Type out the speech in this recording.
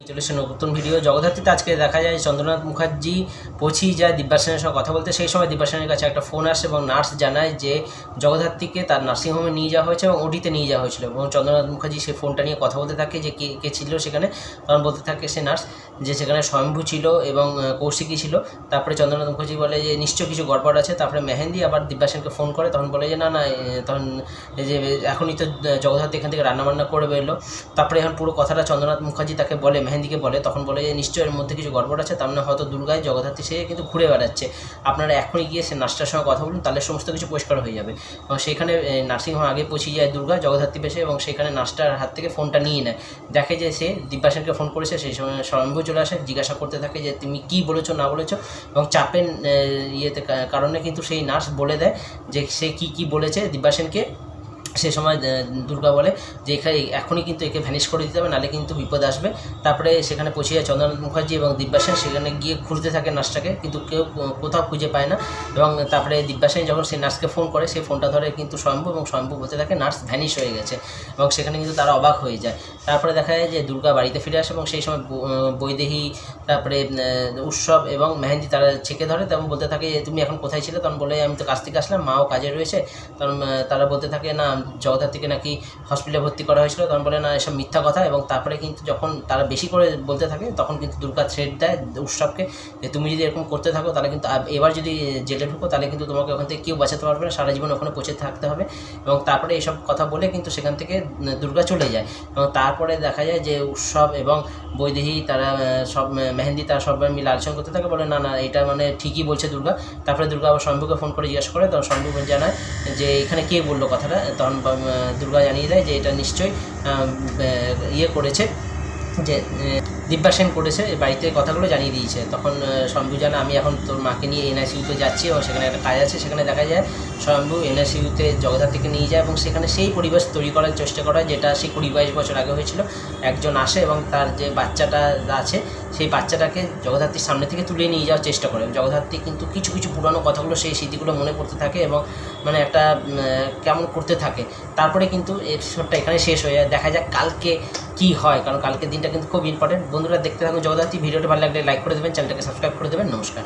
চলে এসে নতুন ভিডিও জগদ্ধাত্রীতে আজকে দেখা যায় চন্দ্রনাথ মুখার্জি পৌঁছেই যায় দিব্যাসেনের সঙ্গে কথা বলতে। সেই সময় দিব্যাসেনের কাছে একটা ফোন আসে এবং নার্স জানায় যে জগদ্ধাত্রীকে তার নার্সিংহোমে নিয়ে যাওয়া হয়েছে এবং ওটিতে নিয়ে যাওয়া হয়েছিল। এবং চন্দ্রনাথ মুখার্জি সেই ফোনটা নিয়ে কথা বলতে থাকে যে কে ছিল সেখানে। তখন বলতে থাকে সে নার্স যে সেখানে স্বয়ম্ভু ছিল এবং কৌশিকী ছিল। তারপরে চন্দ্রনাথ মুখার্জি বলে যে নিশ্চয় কিছু গড়বড় আছে। তারপরে মেহেন্দি আবার দিব্যাসেনকে ফোন করে, তখন বলে যে না তখন যে এখনই তো জগদ্ধাত্রী এখান থেকে রান্নাবান্না করে বেরোলো। তারপরে এখন পুরো কথাটা চন্দ্রনাথ মুখার্জি তাকে বলে, মেহেন্দিকে বলে, তখন বলে যে নিশ্চয়ই এর মধ্যে কিছু গড়বড় আছে, তার মানে হয়তো দুর্গায় জগদ্ধাত্রী সে কিন্তু ঘুরে বেড়াচ্ছে, আপনারা এখনই গিয়ে সে নার্সটার সঙ্গে কথা বলুন, তাহলে সমস্ত কিছু পরিষ্কার হয়ে যাবে। এবং সেখানে নার্সিংহোম আগে পৌঁছে যায় দুর্গা জগদ্ধাত্রী পেশে এবং সেখানে নার্সটার হাত থেকে ফোনটা নিয়ে নেয়। দেখে যে সে দিব্যাসেনকে ফোন করেছে। সেই সময় স্বয়ম্ভু চলে আসে, জিজ্ঞাসা করতে থাকে যে তুমি কী বলেছো না বলেছো, এবং চাপের কারণে কিন্তু সেই নার্স বলে দেয় যে সে কী বলেছে দিব্যাসেনকে। সে সময় দুর্গা বলে যে এখনই কিন্তু একে ভ্যানিশ করে দিতে হবে, নাহলে কিন্তু বিপদ আসবে। তারপরে সেখানে পৌঁছে যায় চন্দ্রনাথ মুখার্জি এবং দিব্যাসেন, সেখানে গিয়ে খুঁজতে থাকে নার্সটাকে, কিন্তু কেউ কোথাও খুঁজে পায় না। এবং তারপরে দিব্যাসেন যখন সেই নার্সকে ফোন করে, সেই ফোনটা ধরে কিন্তু স্বয়ম্ভু, এবং স্বয়ম্ভু বলতে থাকে নার্স ভ্যানিশ হয়ে গেছে। এবং সেখানে কিন্তু তারা অবাক হয়ে যায়। তারপরে দেখা যায় যে দুর্গা বাড়িতে ফিরে আসে এবং সেই সময় বৈদেহী, তারপরে উৎসব এবং মেহেন্দি তারা ছেঁকে ধরে, তেমন বলতে থাকে তুমি এখন কোথায় ছিলে। তখন বলে আমি তো কাজ থেকে আসলাম, মাও কাজে রয়েছে। তখন তারা বলতে থাকে না জগদ্ধাত্রীকে নাকি হসপিটালে ভর্তি করা হয়েছিল। তখন বলে না এসব মিথ্যা কথা। এবং তারপরে কিন্তু যখন তারা বেশি করে বলতে থাকে, তখন কিন্তু দুর্গা থ্রেট দেয় উৎসবকে যে তুমি যদি এরকম করতে থাকো, তাহলে কিন্তু এবার যদি জেলে ঢুকো, তাহলে কিন্তু তোমাকে ওখান থেকে কেউ বাঁচাতে পারবে না, সারা জীবন ওখানে পৌঁছে থাকতে হবে। এবং তারপরে এইসব কথা বলে কিন্তু সেখান থেকে দুর্গা চলে যায়। এবং তারপরে দেখা যায় যে উৎসব এবং বৈদেহী তারা সব মেহেন্দি তারা সবাই মিলে আলোচনা করতে থাকে, বলে না এটা মানে ঠিকই বলছে দুর্গা। তারপরে দুর্গা আবার শম্ভুকে ফোন করে জিজ্ঞাসা করে, তখন শম্ভু জানায় যে এখানে কে বললো কথাটা। তখন দুর্গা জানিয়ে দেয় যে এটা নিশ্চয়ই করেছে, যে দিব্যাসেন করেছে, বাড়িতে কথাগুলো জানিয়ে দিয়েছে। তখন শম্ভু জানা আমি এখন তোর মাকে নিয়ে এনআইসিইউতে যাচ্ছি এবং সেখানে একটা কাজ আছে। সেখানে দেখা যায় শম্ভু এনআইসিইউতে জগদ্ধাত্রীকে নিয়ে যায় এবং সেখানে সেই পরিবেশ তৈরি করার চেষ্টা করা হয় যেটা সেই 20-22 বছর আগে হয়েছিল। একজন আসে এবং তার যে বাচ্চাটা আছে সেই বাচ্চাটাকে জগদ্ধাত্রীর সামনে থেকে তুলে নিয়ে যাওয়ার চেষ্টা করে। জগদ্ধাত্রী কিন্তু কিছু পুরানো কথাগুলো, সেই স্মৃতিগুলো মনে পড়তে থাকে এবং মানে একটা কেমন করতে থাকে। তারপরে কিন্তু এপিসোডটা এখানে শেষ হয়ে যায়। দেখা যাক কালকে কী হয়, কারণ কালকের দিনটা কিন্তু খুব ইম্পর্টেন্ট। বন্ধুরা দেখতে থাকুন জগদ্ধাত্রী। ভিডিওটা ভালো লাগলে লাইক করে দেবেন, চ্যানেলটাকে সাবস্ক্রাইব করে দেবেন। নমস্কার।